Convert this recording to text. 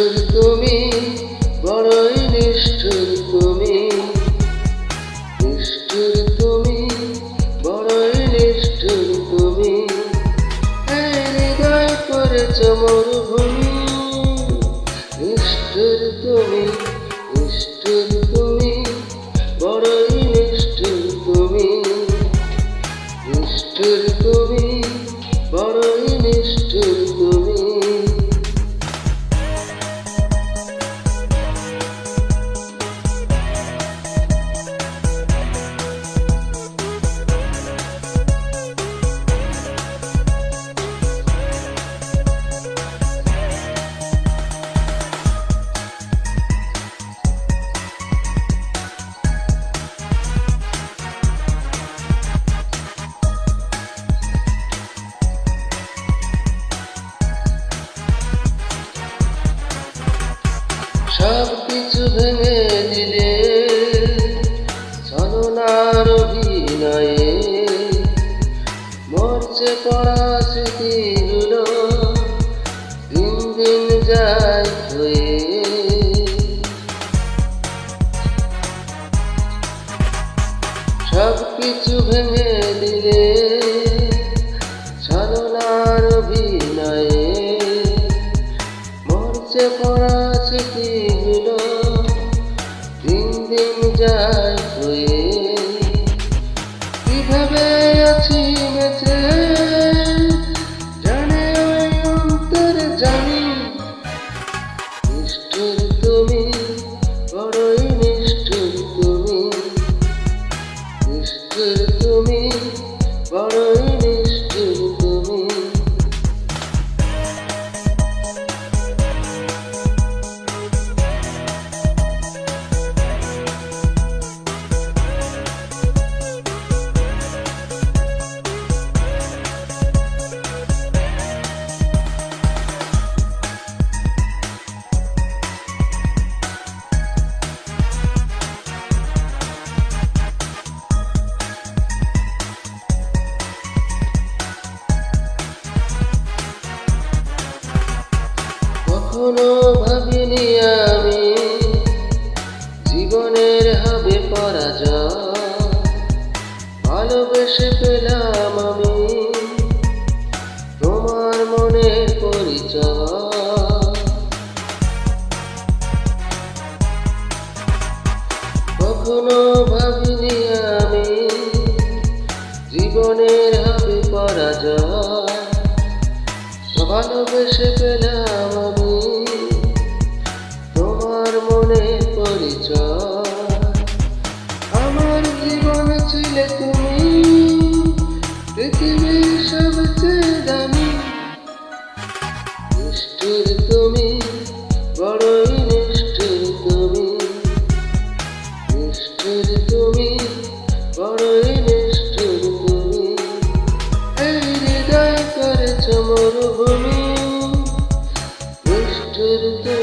নিষ্ঠুর তুমি, বড়ই নিষ্ঠুর তুমি, নিষ্ঠুর তুমি, বড়ই নিষ্ঠুর তুমি। এই হৃদয় করেছ মরুভূমি। নিষ্ঠুর তুমি, নিষ্ঠুর তুমি, বড়ই নিষ্ঠুর তুমি, নিষ্ঠুর তুমি, বড়ই নিষ্ঠুর তুমি। সব কিছু ভেঙে দিলে ছলনার অভিনয়ে, মরচে পড়া স্মৃতিগুলো দিন দিন যায় হয়ে। সব কিছু ভেঙে দিলে ছলনার অভিনয়ে, মরচে পড়া স্মৃতিগুলো দিন দিন যায় হয়ে। কিভাবে আছি বেঁচে জানে ওই অন্তর জানি। নিষ্ঠুর তুমি, বড়ই নিষ্ঠুর তুমি, নিষ্ঠুর তুমি, বড়ই নিষ্ঠুর তুমি। কখনো ভাবিনি আমি জীবনের হবে পরাজয়, ভালোবেসে পেলাম আমি তোমার মনের পরিচয়। কখনো ভাবিনি আমি জীবনের হবে পরাজয়, ভালোবেসে পেলাম আমি তোমার মনে পরিচয়। আমার জীবনে ছিলে তুমি, পৃথিবীর সবচেয়ে দামি। নিষ্ঠুর তুমি, বড়ই নিষ্ঠুর তুমি, নিষ্ঠুর তুমি, বড়ই নিষ্ঠুর তুমি। এই হৃদয় করেছ মরুভূমি। নিষ্ঠুর তুমি।